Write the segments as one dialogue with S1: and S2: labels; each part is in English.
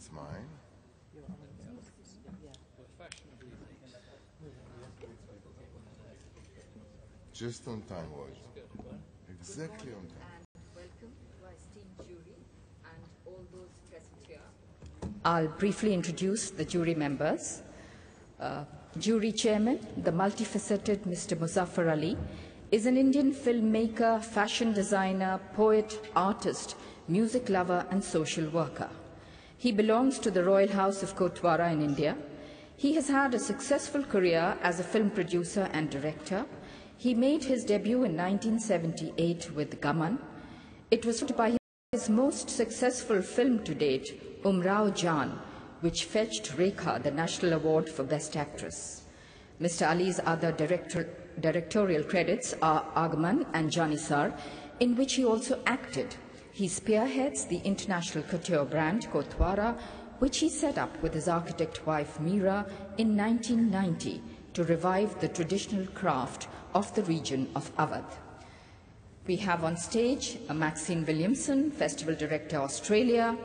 S1: It's mine. Just on time, Lloyd. Exactly on time.
S2: And welcome to our esteemed jury and all those present here.
S3: I'll briefly introduce the jury members. Jury chairman, the multifaceted Mr. Muzaffar Ali, is an Indian filmmaker, fashion designer, poet, artist, music lover, and social worker. He belongs to the Royal House of Kotwara in India. He has had a successful career as a film producer and director. He made his debut in 1978 with Gaman. It was by his most successful film to date, Umrao Jaan, which fetched Rekha the National Award for Best Actress. Mr. Ali's other directorial credits are Agman and Janissar, in which he also acted. He spearheads the international couture brand Kotwara, which he set up with his architect wife Meera in 1990 to revive the traditional craft of the region of Awadh. We have on stage Maxine Williamson, Festival Director, Australia.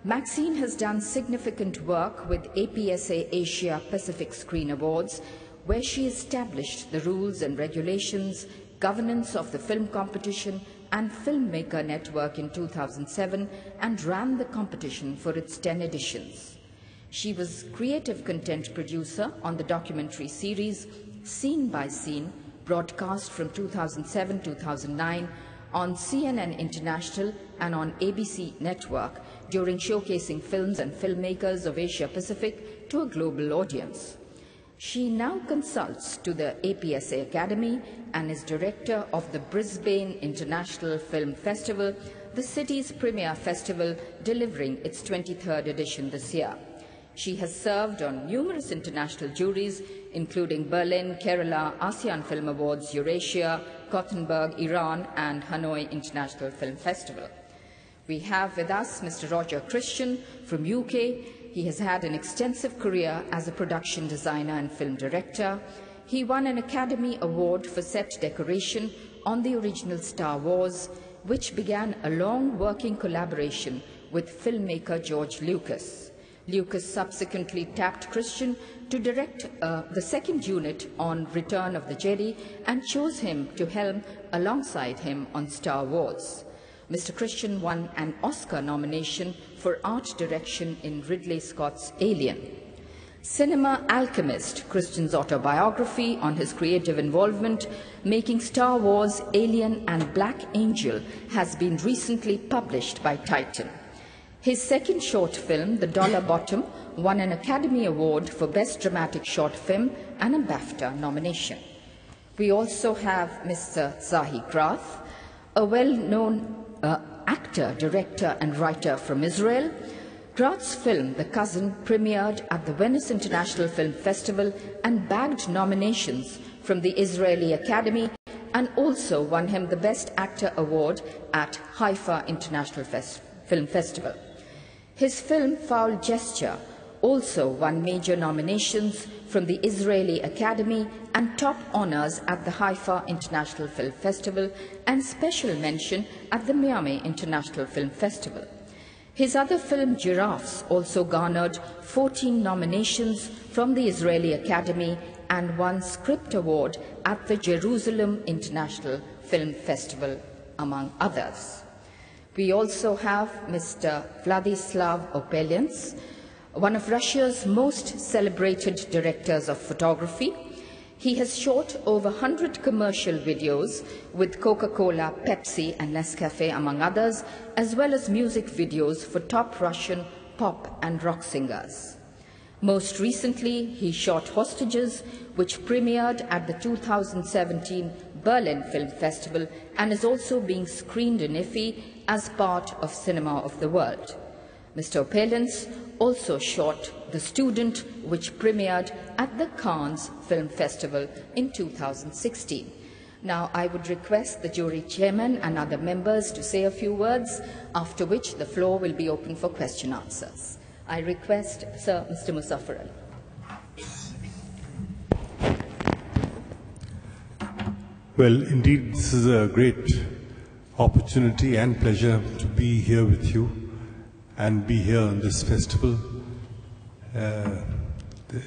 S3: Maxine has done significant work with APSA Asia Pacific Screen Awards, where she established the rules and regulations, governance of the film competition and Filmmaker Network in 2007 and ran the competition for its 10 editions. She was creative content producer on the documentary series Scene by Scene, broadcast from 2007-2009 on CNN International and on ABC Network during showcasing films and filmmakers of Asia Pacific to a global audience. She now consults to the APSA Academy and is director of the Brisbane International Film Festival, the city's premier festival, delivering its 23rd edition this year. She has served on numerous international juries, including Berlin, Kerala, ASEAN Film Awards, Eurasia, Gothenburg, Iran, and Hanoi International Film Festival. We have with us Mr. Roger Christian from UK. He has had an extensive career as a production designer and film director. He won an Academy Award for set decoration on the original Star Wars, which began a long working collaboration with filmmaker George Lucas. Lucas subsequently tapped Christian to direct the second unit on Return of the Jedi and chose him to helm alongside him on Star Wars. Mr. Christian won an Oscar nomination for art direction in Ridley Scott's Alien. Cinema Alchemist, Christian's autobiography on his creative involvement making Star Wars, Alien and Black Angel, has been recently published by Titan. His second short film, The Dollar Bottom, won an Academy Award for Best Dramatic Short Film and a BAFTA nomination. We also have Mr. Zahi Grath, a well-known actor, director and writer from Israel. Grath's film, The Cousin, premiered at the Venice International Film Festival and bagged nominations from the Israeli Academy and also won him the Best Actor Award at Haifa International Film Festival. His film, Foul Gesture, also won major nominations from the Israeli Academy and top honors at the Haifa International Film Festival and special mention at the Miami International Film Festival. His other film, Giraffes, also garnered 14 nominations from the Israeli Academy and won Script Award at the Jerusalem International Film Festival, among others. We also have Mr. Vladislav Opelyansk, one of Russia's most celebrated directors of photography. He has shot over 100 commercial videos with Coca-Cola, Pepsi and Nescafe, among others, as well as music videos for top Russian pop and rock singers. Most recently, he shot Hostages, which premiered at the 2017 Berlin Film Festival and is also being screened in IFFI as part of Cinema of the World. Mr. Opelyansk also shot The Student, which premiered at the Cannes Film Festival in 2016. Now, I would request the jury chairman and other members to say a few words, after which the floor will be open for question answers. I request Sir Mr. Muzaffar Ali.
S4: Well, indeed, this is a great opportunity and pleasure to be here with you and be here on this festival, the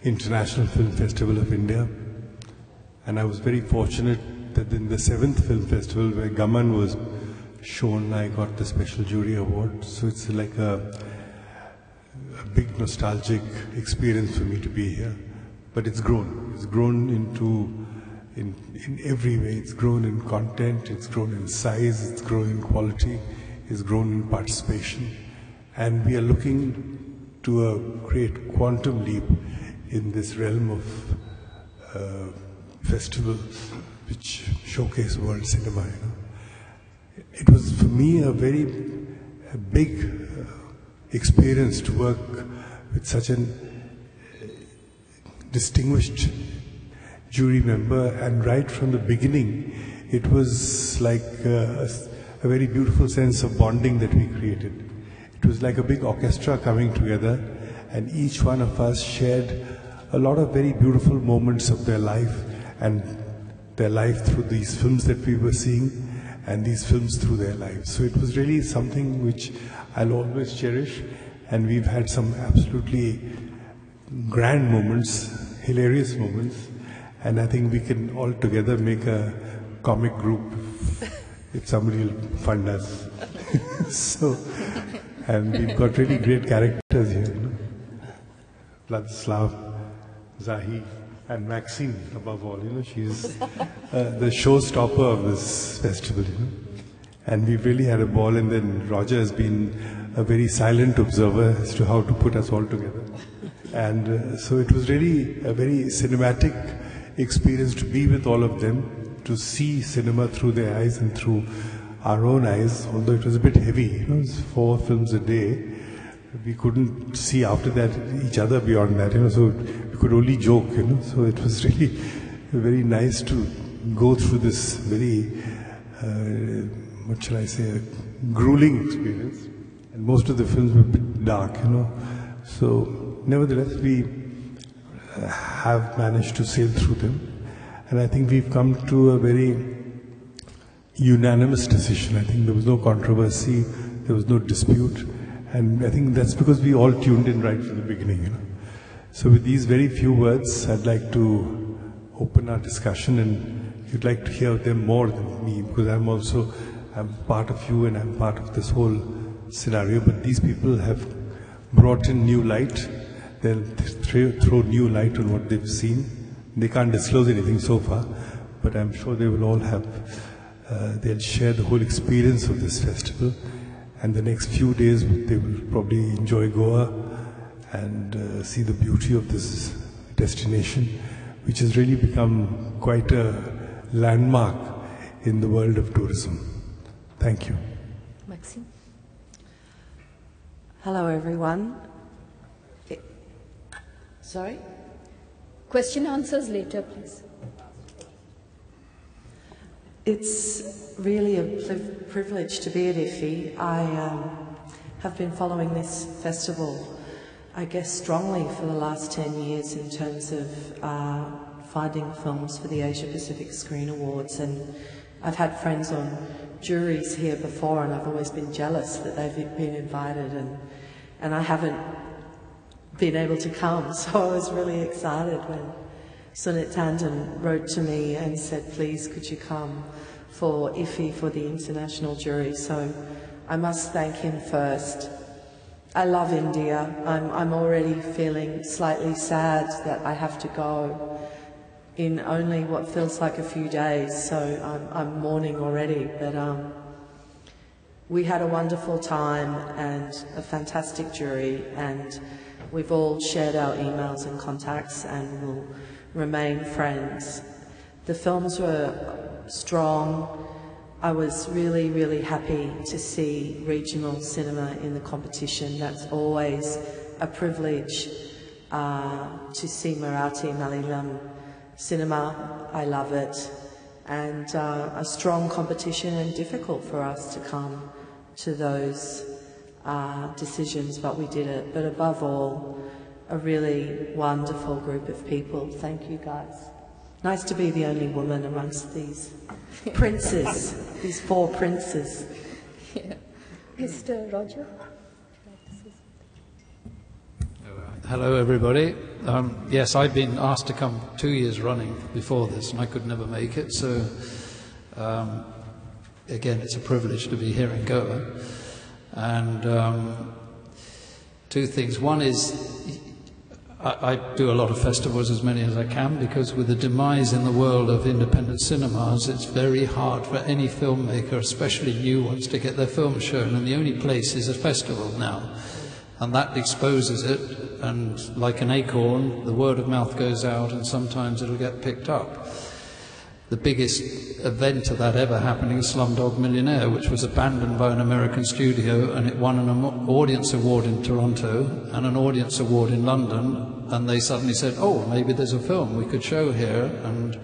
S4: International Film Festival of India. And I was very fortunate that in the 7th Film Festival, where Gaman was shown, I got the Special Jury Award. So it's like a big nostalgic experience for me to be here. But it's grown. It's grown in every way. It's grown in content, it's grown in size, it's grown in quality, it's grown in participation. And we are looking to a great quantum leap in this realm of festivals which showcase world cinema. You know. It was for me a very big experience to work with such a distinguished jury member, and right from the beginning it was like a very beautiful sense of bonding that we created. It was like a big orchestra coming together, and each one of us shared a lot of very beautiful moments of their life, and their life through these films that we were seeing, and these films through their lives. So it was really something which I'll always cherish, and we've had some absolutely grand moments, hilarious moments, and I think we can all together make a comic group if somebody will fund us. So, and we've got really great characters here, you know? Vladislav, Zahi, and Maxine above all, you know, she's the showstopper of this festival, you know. And we've really had a ball, and then Roger has been a very silent observer as to how to put us all together. And so it was really a very cinematic experience to be with all of them, to see cinema through their eyes and through our own eyes, although it was a bit heavy, you know, it's 4 films a day. We couldn't see after that each other beyond that, you know, so we could only joke, you know, so it was really very nice to go through this very, what shall I say, grueling experience. And most of the films were a bit dark, you know, so nevertheless we have managed to sail through them. And I think we've come to a very unanimous decision. I think there was no controversy, there was no dispute. And I think that's because we all tuned in right from the beginning, you know. So with these very few words, I'd like to open our discussion, and if you'd like to hear them more than me, because I'm part of you and I'm part of this whole scenario, but these people have brought in new light. They'll throw new light on what they've seen. They can't disclose anything so far, but I'm sure they will all have, they'll share the whole experience of this festival. And the next few days, they will probably enjoy Goa and see the beauty of this destination, which has really become quite a landmark in the world of tourism. Thank you.
S3: Maxine.
S5: Hello, everyone. Sorry?
S3: Question answers later, please.
S5: It's really a privilege to be at IFFI. I have been following this festival, I guess, strongly for the last 10 years in terms of finding films for the Asia Pacific Screen Awards, and I've had friends on juries here before, and I've always been jealous that they've been invited, and I haven't been able to come, so I was really excited when Sunit Tandon wrote to me and said, please could you come for IFFI, for the international jury. So I must thank him first. I love India. I'm already feeling slightly sad that I have to go in only what feels like a few days, so I'm mourning already. But we had a wonderful time and a fantastic jury, and we've all shared our emails and contacts and will remain friends. The films were strong. I was really, really happy to see regional cinema in the competition. That's always a privilege to see Marathi, Malayalam cinema. I love it. And a strong competition, and difficult for us to come to those decisions, but we did it. But above all, a really wonderful group of people. Thank you, guys. Nice to be the only woman amongst these princes, these 4 princes.
S3: Yeah. Mr. Roger?
S6: Hello, everybody. Yes, I've been asked to come 2 years running before this, and I could never make it. So, again, it's a privilege to be here in Goa. And two things. One is, I do a lot of festivals, as many as I can, because with the demise in the world of independent cinemas, it's very hard for any filmmaker, especially new ones, to get their film shown. And the only place is a festival now. And that exposes it, and like an acorn, the word of mouth goes out, and sometimes it'll get picked up. The biggest event of that ever happening is Slumdog Millionaire, which was abandoned by an American studio, and it won an audience award in Toronto and an audience award in London, and they suddenly said, oh, maybe there's a film we could show here, and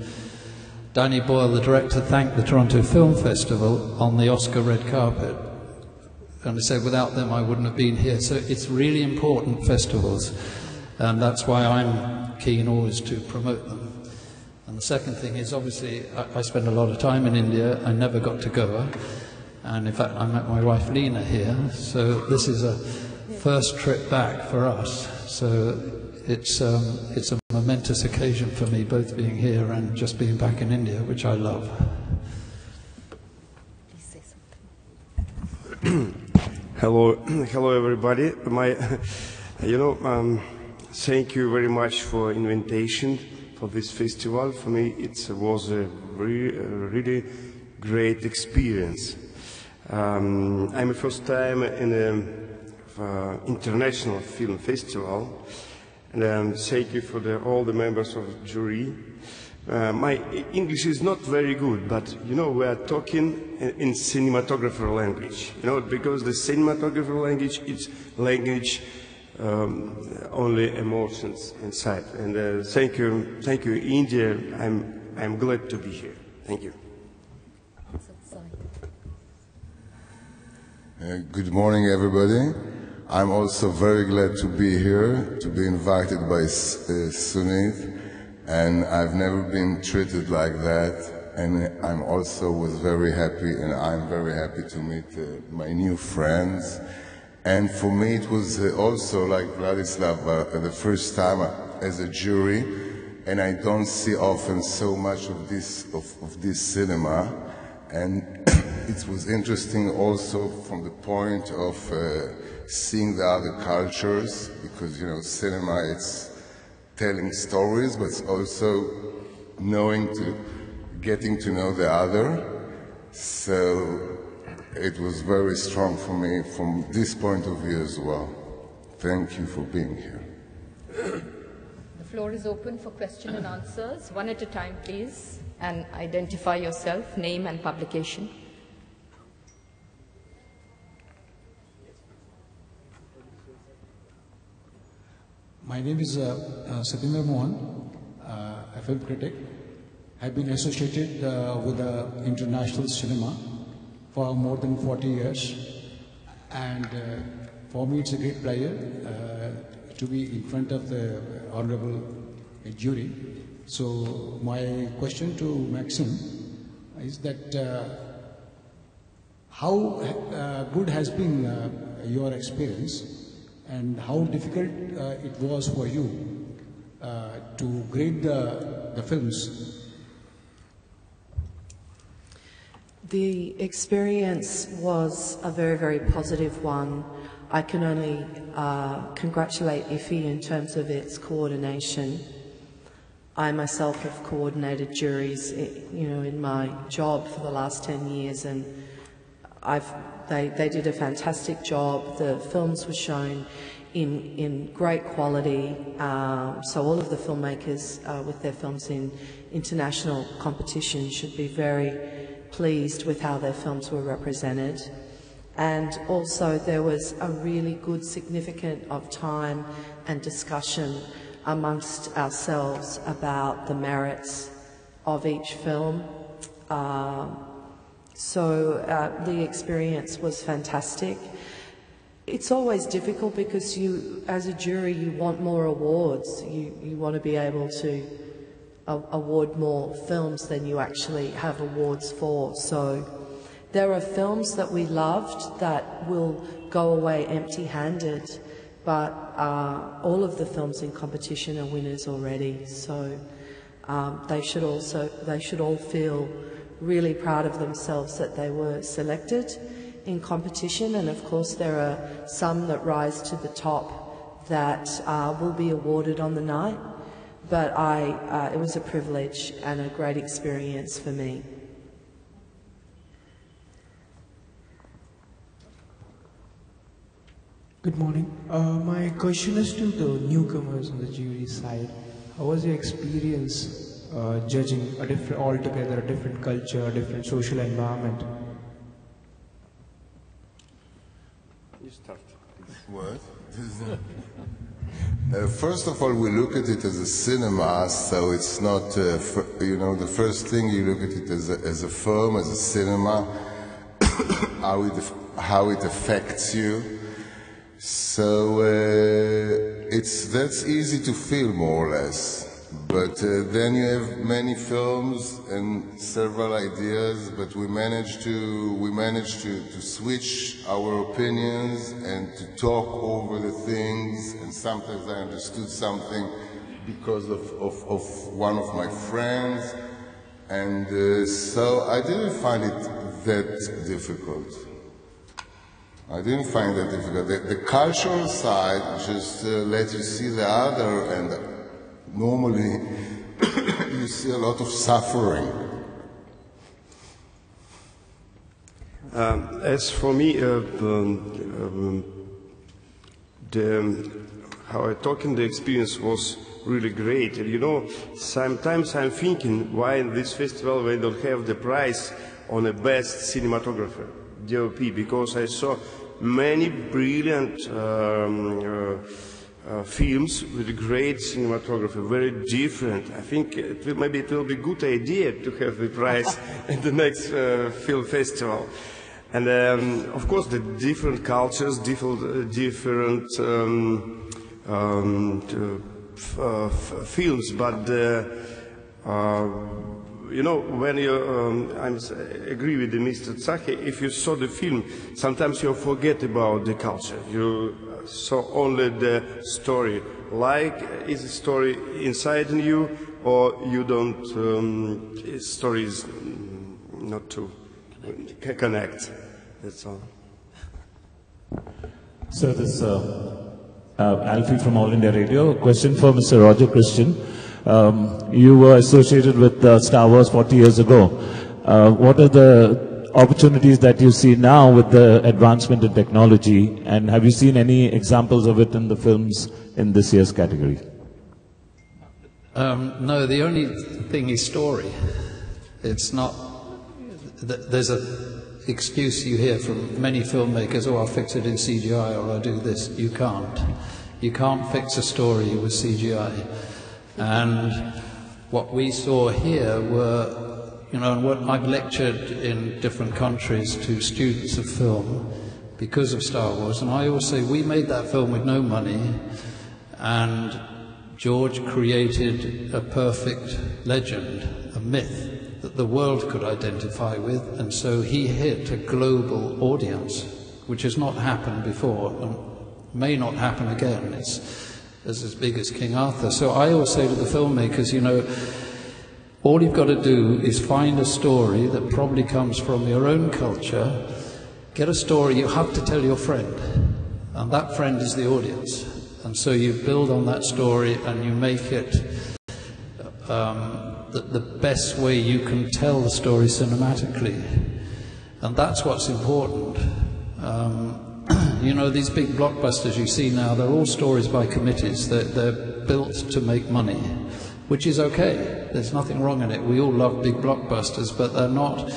S6: Danny Boyle, the director, thanked the Toronto Film Festival on the Oscar red carpet. And I said, without them, I wouldn't have been here. So it's really important, festivals, and that's why I'm keen always to promote them. And the second thing is, obviously, I spend a lot of time in India. I never got to Goa, and in fact, I met my wife Lena here. So this is a first trip back for us. So it's a momentous occasion for me, both being here and just being back in India, which I love.
S7: Hello, everybody. Thank you very much for invitation for this festival. For me, it was a really great experience. I'm a first time in an international film festival, and thank you for all the members of the jury. My English is not very good, but we are talking in cinematographer language. Because the cinematographer language is language only emotions inside. And thank you, India. I'm glad to be here. Thank you.
S1: Good morning, everybody. I'm also very glad to be here, to be invited by Sunit. And I've never been treated like that, and I'm also was very happy, and I'm very happy to meet my new friends. And for me, it was also like Vladislav, the first time as a jury, and I don't see often so much of this cinema. And it was interesting also from the point of seeing the other cultures, because cinema, it's telling stories, but also getting to know the other. So it was very strong for me from this point of view as well. Thank you for being here.
S3: The floor is open for question and answers. One at a time, please, and identify yourself, name and publication.
S8: My name is Satyendra Mohan, a film critic. I've been associated with international cinema for more than 40 years. And for me, it's a great pleasure to be in front of the honorable jury. So my question to Maxim is that how good has been your experience, and how difficult it was for you to grade the films?
S5: The experience was a very, very positive one. I can only congratulate IFFI in terms of its coordination. I myself have coordinated juries, in my job for the last 10 years, and they did a fantastic job. The films were shown in great quality, so all of the filmmakers with their films in international competition should be very pleased with how their films were represented. And also there was a really good significant of time and discussion amongst ourselves about the merits of each film. So the experience was fantastic. It's always difficult because you, as a jury, you want more awards. You want to be able to award more films than you actually have awards for. So there are films that we loved that will go away empty-handed but all of the films in competition are winners already. So they should all feel really proud of themselves that they were selected in competition. And of course, there are some that rise to the top that will be awarded on the night. But it was a privilege and a great experience for me.
S9: Good morning. My question is to the newcomers on the jury side. How was your experience judging altogether a different culture, a different social environment?
S7: You start.
S1: What? First of all, we look at it as a cinema, so it's not, the first thing you look at it as a film, as a cinema, how it affects you. So that's easy to feel, more or less. But then you have many films and several ideas, but we managed to switch our opinions and to talk over the things. And sometimes I understood something because of one of my friends, and so I didn't find it that difficult. I didn't find that difficult. The cultural side just lets you see the other, and normally you see a lot of suffering.
S7: As for me, how I talk in the experience was really great. And sometimes I'm thinking why in this festival we don't have the prize on the best cinematographer, DOP, because I saw many brilliant films with great cinematography, very different. I think maybe it will be a good idea to have the prize in the next film festival. And of course, the different cultures, different films, but when you, I agree with Mr. Tsachi, if you saw the film, sometimes you forget about the culture. You saw only the story. Like, is the story inside you, or you don't, story is not to connect. That's all.
S10: So this Alfie from All India Radio. Question for Mr. Roger Christian. You were associated with Star Wars 40 years ago. What are the opportunities that you see now with the advancement in technology, and have you seen any examples of it in the films in this year's category?
S6: No, the only thing is story. It's not, there's an excuse you hear from many filmmakers, oh, I'll fix it in CGI or I'll do this. You can't. You can't fix a story with CGI. And what we saw here were, and what I've lectured in different countries to students of film because of Star Wars, and I always say we made that film with no money, and George created a perfect legend, a myth that the world could identify with, and so he hit a global audience, which has not happened before and may not happen again. It's as big as King Arthur. So I always say to the filmmakers, all you've got to do is find a story that probably comes from your own culture. Get a story you have to tell your friend, and that friend is the audience. And so you build on that story and you make it the best way you can tell the story cinematically. And that's what's important. These big blockbusters you see now, they're all stories by committees. They're built to make money, which is okay. There's nothing wrong in it. We all love big blockbusters, but they're not,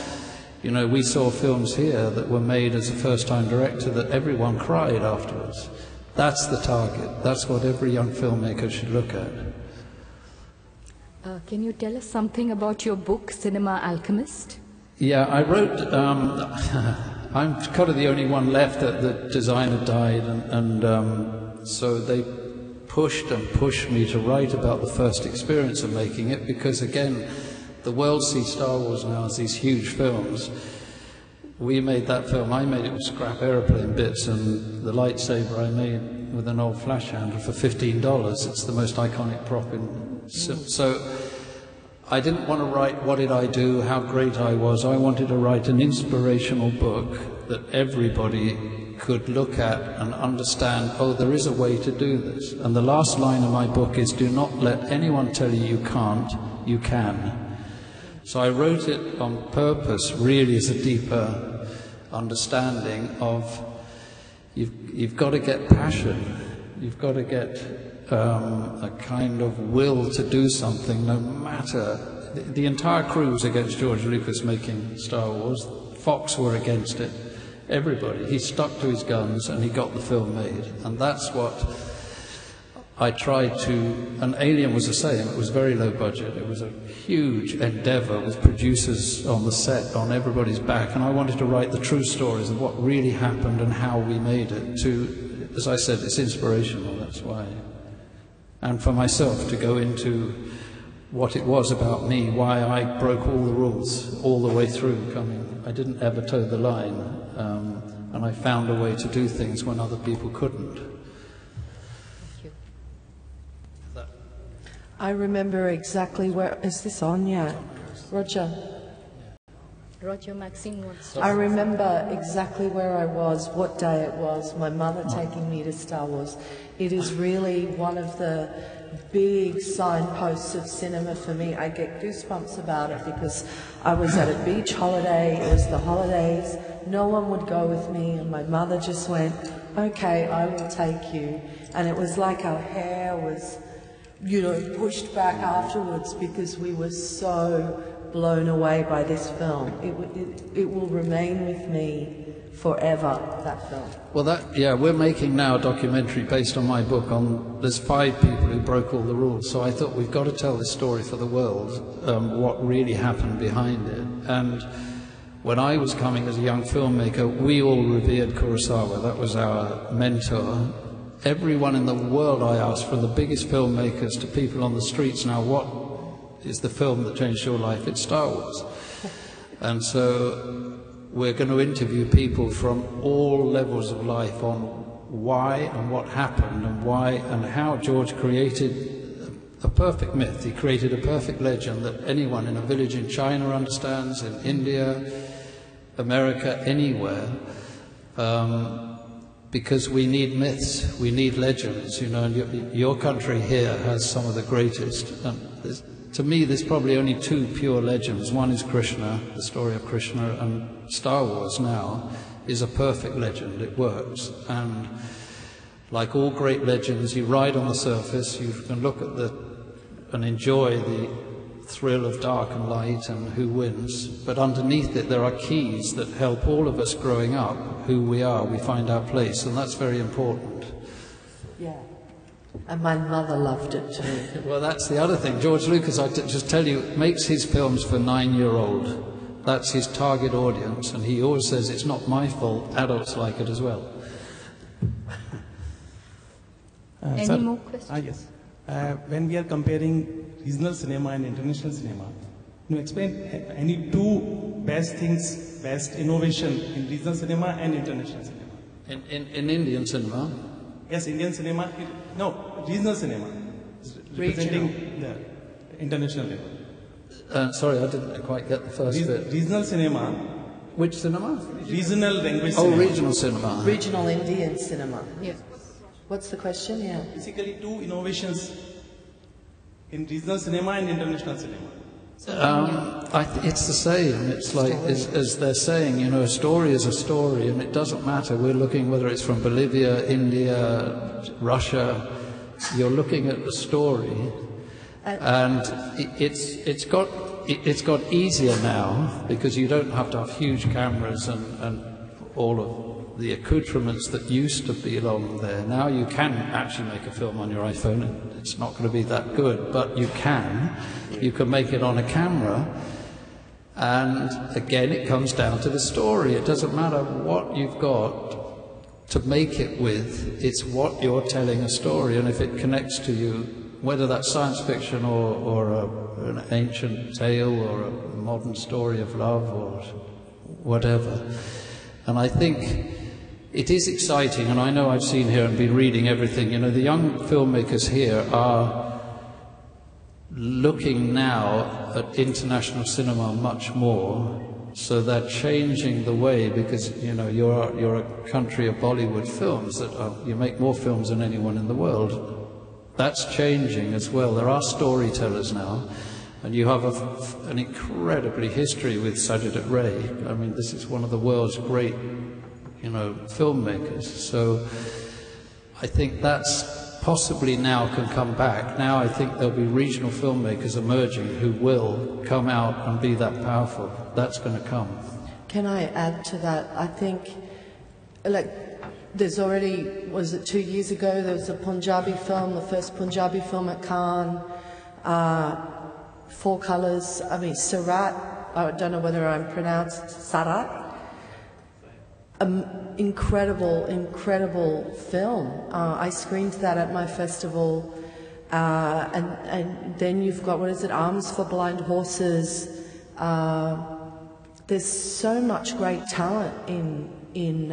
S6: we saw films here that were made as a first-time director that everyone cried afterwards. That's the target. That's what every young filmmaker should look at.
S3: Can you tell us something about your book, Cinema Alchemist?
S6: Yeah, I wrote, I'm kind of the only one left. The designer died, and so they pushed and pushed me to write about the first experience of making it, because again, the world sees Star Wars now as these huge films. We made that film, I made it with scrap aeroplane bits, and the lightsaber I made with an old flash handle for $15. It's the most iconic prop in... So I didn't want to write what did I do, how great I was. I wanted to write an inspirational book that everybody could look at and understand, oh, there is a way to do this. And the last line of my book is, do not let anyone tell you you can't, you can. So I wrote it on purpose, really as a deeper understanding of you've got to get passion, you've got to get a kind of will to do something, no matter. The entire crew was against George Lucas making Star Wars. Fox were against it. Everybody. He stuck to his guns and he got the film made. And that's what I tried to... And Alien was the same. It was very low budget. It was a huge endeavor with producers on the set, on everybody's back. And I wanted to write the true stories of what really happened and how we made it. To, as I said, it's inspirational. That's why. And for myself to go into what it was about me, why I broke all the rules all the way through coming. I didn't ever toe the line, and I found a way to do things when other people couldn't.
S3: Thank you.
S5: I remember exactly where... Is this on? Yeah. Roger.
S3: Roger, Maxine wants
S5: I remember exactly where I was, what day it was, my mother taking me to Star Wars. It is really one of the big signposts of cinema for me. I get goosebumps about it because I was at a beach holiday, it was the holidays, no one would go with me, and my mother just went, okay, I will take you. And it was like our hair was, you know, pushed back afterwards because we were so blown away by this film. It will remain with me forever, that film.
S6: Well, we're making now a documentary based on my book on, there's 5 people who broke all the rules. So I thought we've got to tell this story for the world, what really happened behind it. And when I was coming as a young filmmaker, we all revered Kurosawa. That was our mentor. Everyone in the world I asked, from the biggest filmmakers to people on the streets now, what is the film that changed your life? It's Star Wars. And so we're going to interview people from all levels of life on why and what happened and why and how George created a perfect myth. He created a perfect legend that anyone in a village in China understands, in India, America, anywhere. Because we need myths, we need legends, you know, and your country here has some of the greatest. To me, there's probably only 2 pure legends. One is Krishna, the story of Krishna, and Star Wars now is a perfect legend. It works. And like all great legends, you ride on the surface, you can look at and enjoy the thrill of dark and light and who wins. But underneath it, there are keys that help all of us growing up, who we are, we find our place, and that's very important.
S5: Yeah. And my mother loved it too.
S6: Well, that's the other thing. George Lucas, I just tell you, makes his films for 9-year-old. That's his target audience, and he always says, it's not my fault, adults like it as well.
S3: Any more questions?
S11: Yes. When we are comparing regional cinema and international cinema, can you explain any 2 best things, best innovation in regional cinema and international cinema?
S6: In Indian cinema?
S11: Yes, Indian cinema. No, regional cinema. Representing the international level.
S6: Sorry, I didn't quite get the first bit.
S11: Regional cinema.
S6: Which cinema?
S11: Regional language cinema.
S6: Oh, regional cinema.
S5: Regional Indian cinema.
S3: Yes.
S5: What's the question? Yeah.
S11: Basically, 2 innovations in regional cinema and international cinema.
S6: It's the same. It's like, as they're saying, you know, a story is a story, and it doesn't matter. We're looking whether it's from Bolivia, India, Russia. You're looking at the story, and it's got easier now because you don't have to have huge cameras and all of the accoutrements that used to belong there. Now you can actually make a film on your iPhone. It's not going to be that good, but you can. You can make it on a camera. And again, it comes down to the story. It doesn't matter what you've got to make it with. It's what you're telling a story. And if it connects to you, whether that's science fiction or an ancient tale or a modern story of love or whatever. And I think it is exciting, and I know I've seen here and been reading everything. You know, the young filmmakers here are looking now at international cinema much more, so they're changing the way, because, you know, you're a country of Bollywood films, that you make more films than anyone in the world. That's changing as well. There are storytellers now, and you have an incredibly history with Satyajit Ray. I mean, this is one of the world's great, you know, filmmakers. So I think that's possibly now can come back. Now I think there'll be regional filmmakers emerging who will come out and be that powerful. That's going to come.
S5: Can I add to that? I think, like, there's already, was it 2 years ago, there was a Punjabi film, the first Punjabi film at Cannes, Four Colours, I mean, Sarat, I don't know whether I'm pronounced Sarat. Incredible, incredible film. I screened that at my festival, and then you've got, what is it, Arms for Blind Horses. There's so much great talent in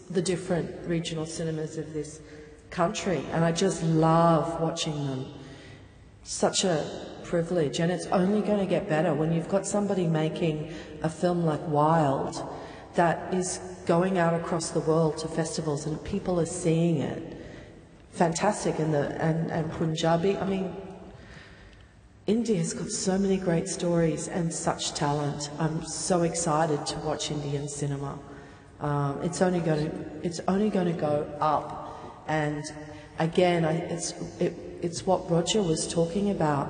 S5: the different regional cinemas of this country, and I just love watching them. Such a privilege, and it's only going to get better when you've got somebody making a film like Wild that is going out across the world to festivals and people are seeing it. Fantastic. And Punjabi, I mean, India's got so many great stories and such talent. I'm so excited to watch Indian cinema. It's only going to go up, and again, it's what Roger was talking about.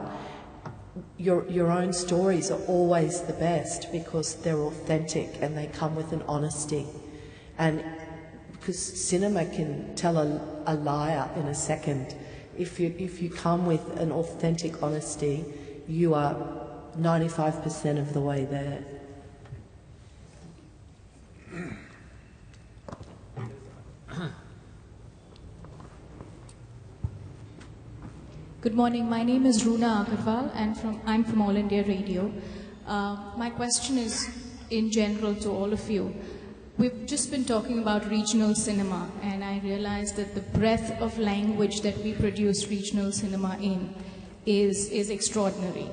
S5: Your own stories are always the best because they're authentic and they come with an honesty, and because cinema can tell a liar in a second. If you come with an authentic honesty, you are 95% of the way there.
S12: Good morning. My name is Roona Agarwal, and I'm from All India Radio. My question is in general to all of you. We've just been talking about regional cinema, and I realized that the breadth of language that we produce regional cinema in is extraordinary.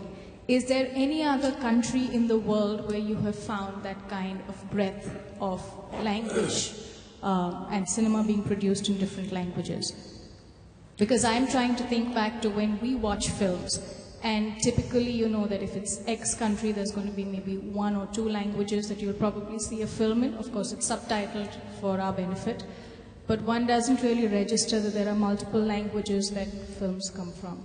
S12: Is there any other country in the world where you have found that kind of breadth of language and cinema being produced in different languages? Because I'm trying to think back to when we watch films, and typically you know that if it's X country, there's going to be maybe 1 or 2 languages that you'll probably see a film in. Of course, it's subtitled for our benefit, but one doesn't really register that there are multiple languages that films come from.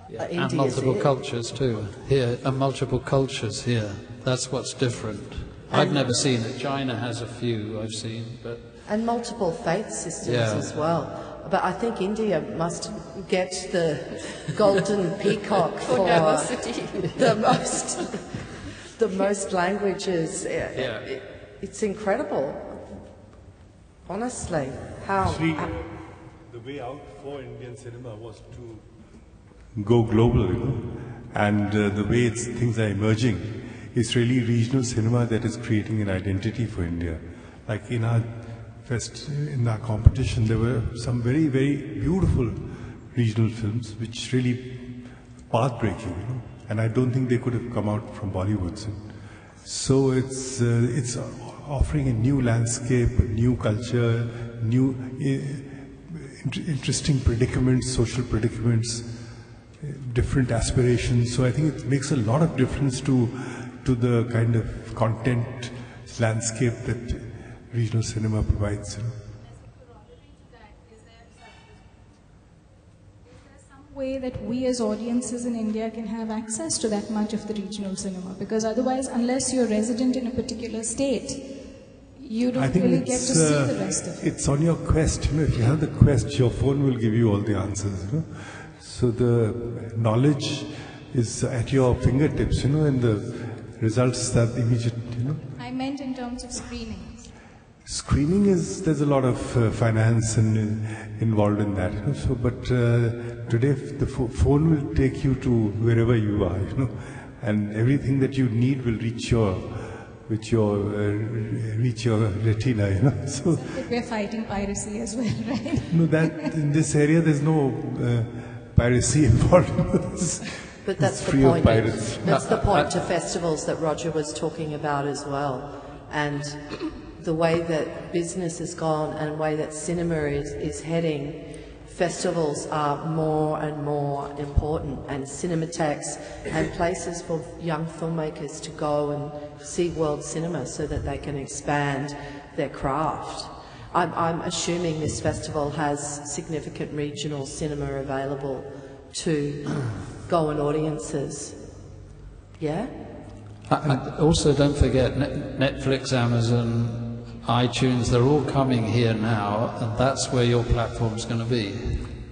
S6: Yeah, and multiple cultures too here, and multiple cultures here. That's what's different. I've never seen it. China has a few I've seen, but... And
S5: multiple faith systems as well. But I think India must get the golden peacock for the most languages. It's incredible, honestly.
S4: Actually, the way out for Indian cinema was to go global, you know, and the way things are emerging, it's really regional cinema that is creating an identity for India. Like in our competition, there were some very, very beautiful regional films, which really path-breaking, you know, and I don't think they could have come out from Bollywood. So it's offering a new landscape, a new culture, new interesting predicaments, social predicaments, different aspirations. So I think it makes a lot of difference to the kind of content landscape that regional cinema provides. You know.
S12: Is there some way that we as audiences in India can have access to that much of the regional cinema? Because otherwise, unless you're resident in a particular state, you don't really get to see the rest of it.
S4: It's on your quest. You know, if you have the quest, your phone will give you all the answers. You know? So the knowledge is at your fingertips, you know, and the results are immediate. You know.
S12: I meant in terms of screenings.
S4: Screening there's a lot of finance and involved in that, you know. So, but today the phone will take you to wherever you are, you know, and everything that you need will reach your reach your retina, you know. So
S12: we're fighting piracy as well, right?
S4: no, that in this area there's no piracy involved.
S5: But that's the
S4: free of
S5: point.
S4: pirates.
S5: That's the point to festivals that Roger was talking about as well, and the way that business has gone and the way that cinema is heading. Festivals are more and more important, and cinematheques and places for young filmmakers to go and see world cinema so that they can expand their craft. I'm assuming this festival has significant regional cinema available to Goan audiences. Yeah?
S6: Also, don't forget Netflix, Amazon, iTunes, they're all coming here now, and that's where your platform's going to be,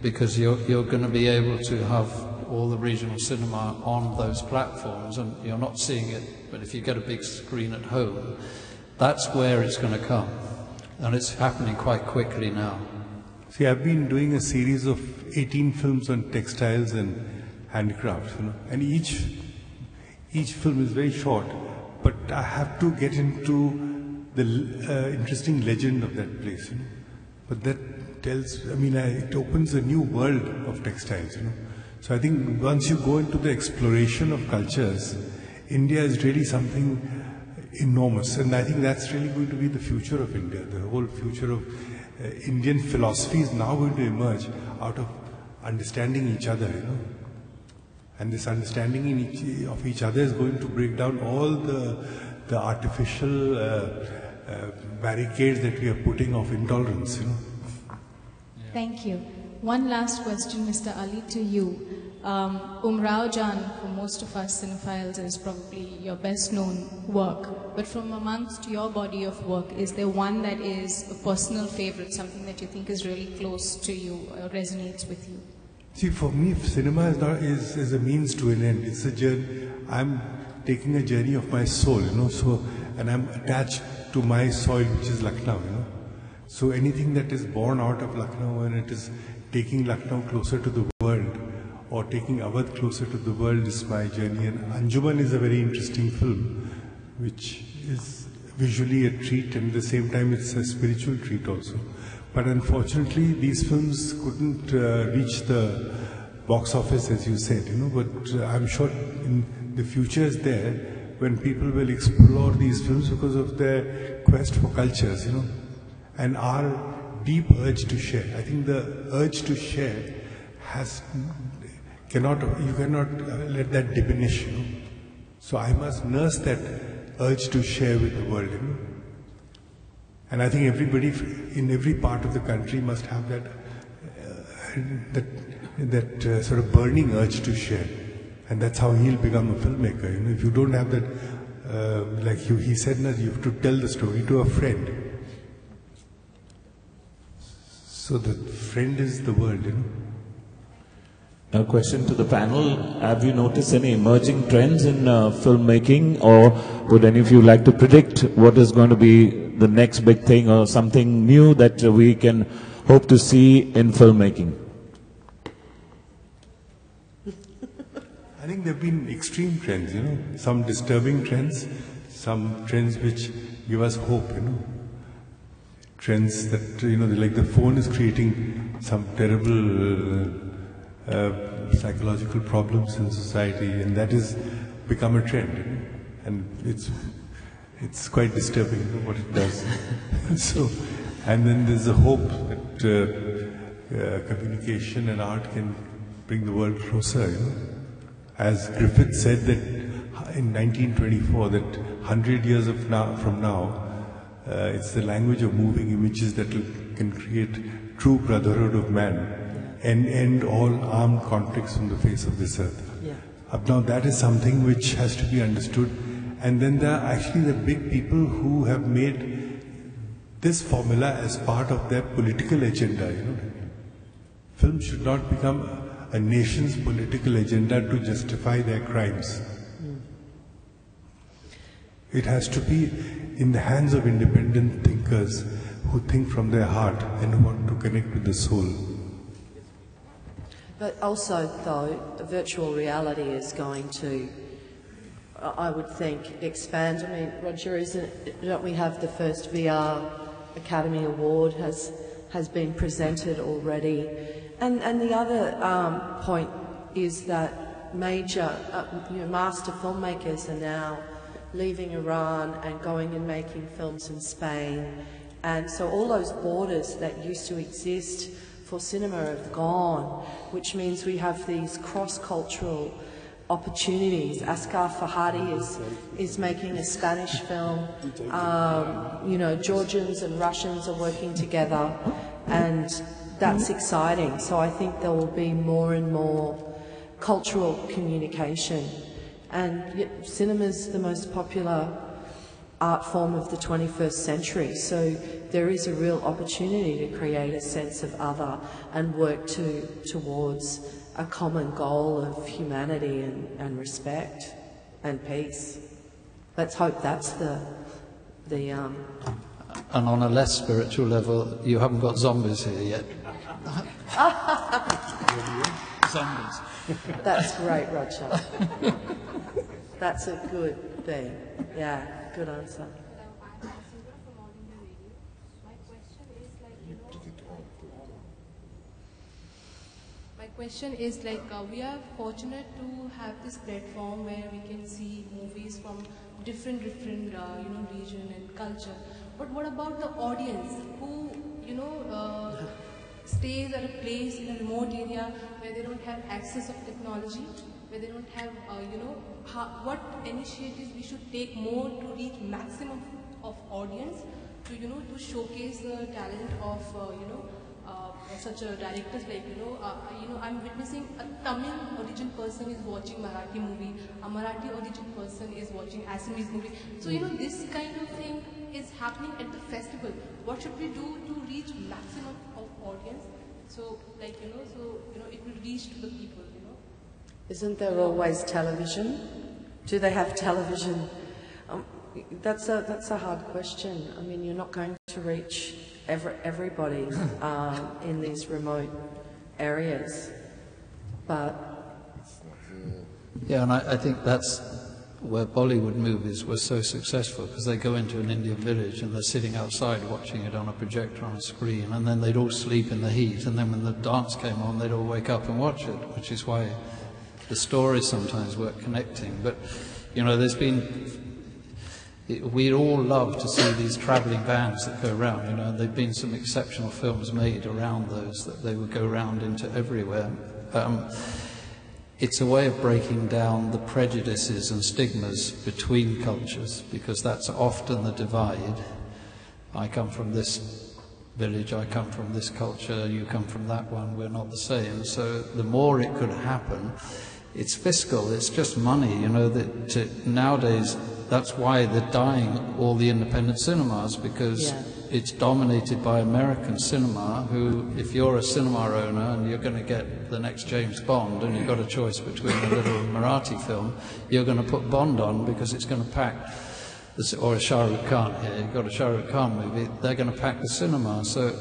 S6: because you're going to be able to have all the regional cinema on those platforms, and you're not seeing it, but if you get a big screen at home, that's where it's going to come, and it's happening quite quickly now.
S4: See, I've been doing a series of 18 films on textiles and handicrafts, you know, and each film is very short, but I have to get into the interesting legend of that place, you know. But that tells, I mean, it opens a new world of textiles, you know. So I think once you go into the exploration of cultures, India is really something enormous, and I think that's really going to be the future of India. The whole future of Indian philosophy is now going to emerge out of understanding each other, you know. And this understanding of each other is going to break down all the artificial barricades that we are putting of intolerance, you know.
S12: Thank you. One last question, Mr. Ali, to you. Umrao Jan, for most of us cinephiles, is probably your best known work. But from amongst your body of work, is there one that is a personal favorite, something that you think is really close to you or resonates with you?
S4: See, for me, cinema is a means to an end. It's a journey. I'm taking a journey of my soul, you know. So, and I'm attached to my soil, which is Lucknow, you know. So anything that is born out of Lucknow and it is taking Lucknow closer to the world, or taking Awadh closer to the world, is my journey. And Anjuman is a very interesting film, which is visually a treat, and at the same time it's a spiritual treat also. But unfortunately, these films couldn't reach the box office, as you said, you know. But I'm sure in the future is there when people will explore these films because of their quest for cultures, you know, and our deep urge to share. I think the urge to share you cannot let that diminish, you know. So I must nurse that urge to share with the world, you know. And I think everybody in every part of the country must have that sort of burning urge to share. And that's how he'll become a filmmaker. You know, if you don't have that, like he said, you have to tell the story to a friend. So the friend is the world, you know.
S10: A question to the panel. Have you noticed any emerging trends in filmmaking, or would any of you like to predict what is going to be the next big thing or something new that we can hope to see in filmmaking?
S4: I think there have been extreme trends, you know, some disturbing trends, some trends which give us hope, you know. Trends that, you know, like the phone is creating some terrible psychological problems in society, and that has become a trend, you know? And it's quite disturbing, you know, what it does. So, and then there's a hope that communication and art can bring the world closer, you know. As Griffith said that in 1924, that 100 years from now, it's the language of moving images that can create true brotherhood of man and end all armed conflicts on the face of this earth.
S5: Yeah.
S4: Now that is something which has to be understood. And then there are actually the big people who have made this formula as part of their political agenda, you know. Film should not become a nation's political agenda to justify their crimes. It has to be in the hands of independent thinkers who think from their heart and who want to connect with the soul.
S5: But also, though, virtual reality is going to I would think, expand. I mean, Roger, don't we have the first VR Academy Award has been presented already? And the other point is that major, master filmmakers are now leaving Iran and going and making films in Spain. And so all those borders that used to exist for cinema have gone, which means we have these cross-cultural opportunities. Asghar Farhadi is making a Spanish film. Georgians and Russians are working together, and that's exciting. So I think there will be more and more cultural communication. And cinema's the most popular art form of the 21st century, so there is a real opportunity to create a sense of other and work towards a common goal of humanity and respect and peace. Let's hope that's the
S6: And on a less spiritual level, you haven't got zombies here yet. Zombies.
S5: That's great, Roger. That's a good thing. Yeah, good answer.
S13: My question is we are fortunate to have this platform where we can see movies from different region and culture. But what about the audience who stays at a place in a remote area where they don't have access of technology, where they don't have what initiatives we should take more to reach maximum of audience to showcase the talent of such a directors I'm witnessing a Tamil origin person is watching Marathi movie, a Marathi origin person is watching Assamese movie. So this kind of thing is happening at the festival. What should we do to reach maximum of audience? So it will reach to the people.
S5: Isn't there always television? Do they have television? That's a hard question. I mean, you're not going to reach everybody in these remote areas, but
S6: yeah, and I think that's where Bollywood movies were so successful, because they go into an Indian village and they're sitting outside watching it on a projector on a screen, and then they'd all sleep in the heat, and then when the dance came on they'd all wake up and watch it, which is why the stories sometimes weren't connecting. But there's been, we'd all love to see these travelling vans that go around, and there've been some exceptional films made around those, that they would go around into everywhere. It's a way of breaking down the prejudices and stigmas between cultures, because that's often the divide. I come from this village, I come from this culture, you come from that one, we're not the same. So the more it could happen, it's fiscal, it's just money, nowadays that's why they're dying all the independent cinemas, because it's dominated by American cinema, who, if you're a cinema owner and you're going to get the next James Bond and you've got a choice between a little Marathi film, you're going to put Bond on because it's going to pack, or a Shah Rukh Khan here, you've got a Shah Rukh Khan movie, they're going to pack the cinema. So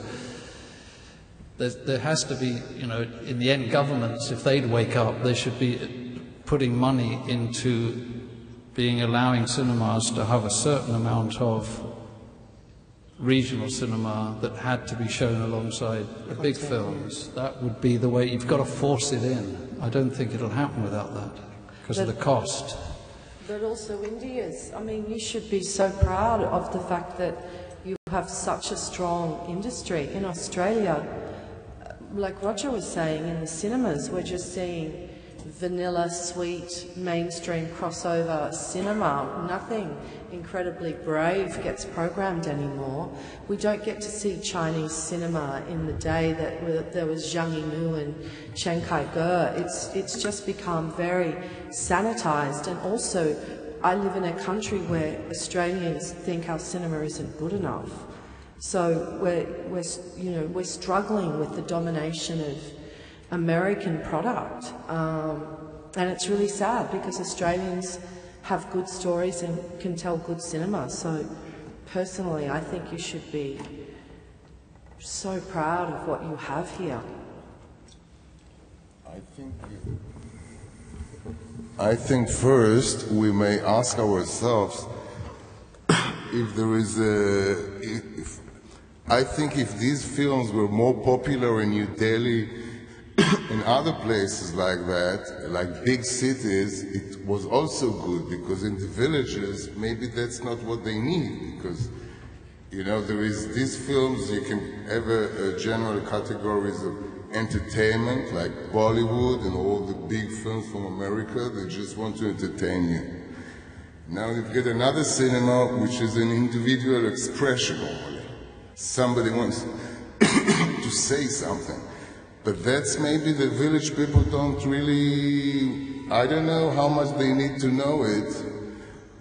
S6: there has to be, in the end, governments, if they'd wake up, they should be putting money into allowing cinemas to have a certain amount of regional cinema that had to be shown alongside the big films. That would be the way. You've got to force it in. I don't think it'll happen without that, because of the cost.
S5: But also India's, you should be so proud of the fact that you have such a strong industry. In Australia, like Roger was saying, in the cinemas, we're just seeing vanilla, sweet, mainstream crossover cinema. Nothing incredibly brave gets programmed anymore. We don't get to see Chinese cinema in the day that there was Zhang Yimou and Chiang Kai-ge. It's just become very sanitized. And also, I live in a country where Australians think our cinema isn't good enough. So we're struggling with the domination of American product, and it's really sad, because Australians have good stories and can tell good cinema. So personally, I think you should be so proud of what you have here.
S1: I think I think first we may ask ourselves if there is I think if these films were more popular in New Delhi and other places like that, like big cities, it was also good, because in the villages maybe that's not what they need, because you know, there is these films, you can have a general categories of entertainment, like Bollywood and all the big films from America, they just want to entertain you. Now you get another cinema, which is an individual expression only. Somebody wants to say something. But that's maybe the village people don't really, I don't know how much they need to know it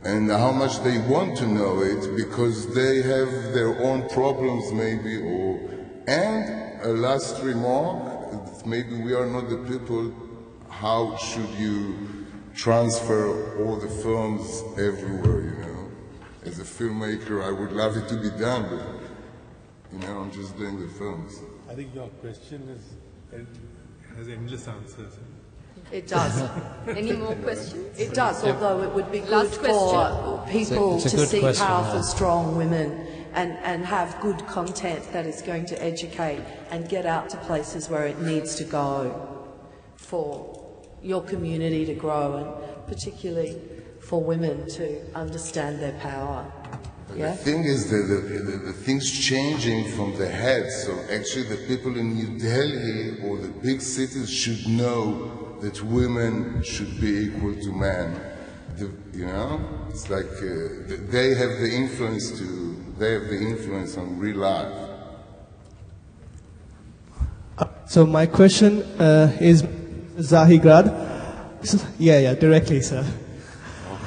S1: and how much they want to know it, because they have their own problems maybe, and a last remark, maybe we are not the people, how should you transfer all the films everywhere, you know? As a filmmaker, I would love it to be done, but, you know, I'm just doing the films.
S4: I think your question has endless answers.
S5: It does.
S2: Any more questions?
S5: It does, although it would be good for people to see powerful, strong women and have good content that is going to educate and get out to places where it needs to go for your community to grow, and particularly for women to understand their power.
S1: Yeah? The thing is that the thing's changing from the head, so actually the people in New Delhi or the big cities should know that women should be equal to men. You know, it's like they have the influence on real life.
S14: So my question is Zahigrad. Yeah, directly, sir.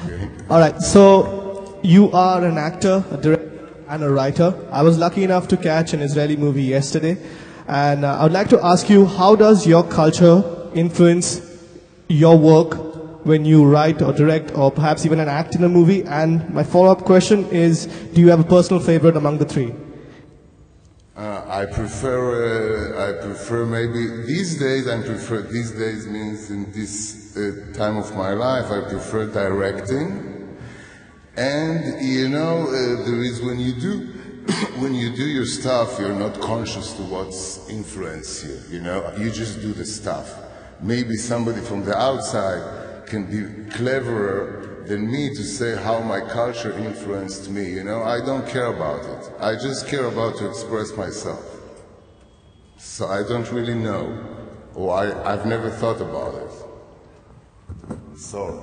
S1: Okay.
S14: All right. So you are an actor, a director, and a writer. I was lucky enough to catch an Israeli movie yesterday, and I would like to ask you, how does your culture influence your work when you write or direct or perhaps even an act in a movie? And my follow-up question is, do you have a personal favorite among the three?
S1: I prefer maybe these days means in this time of my life, I prefer directing. And you know, there is when you do your stuff, you're not conscious to what's influenced you, you know, you just do the stuff. Maybe somebody from the outside can be cleverer than me to say how my culture influenced me, you know. I don't care about it. I just care about to express myself. So I don't really know, or I've never thought about it. Sorry.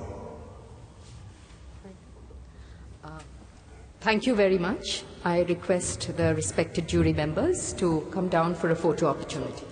S3: Thank you very much. I request the respected jury members to come down for a photo opportunity.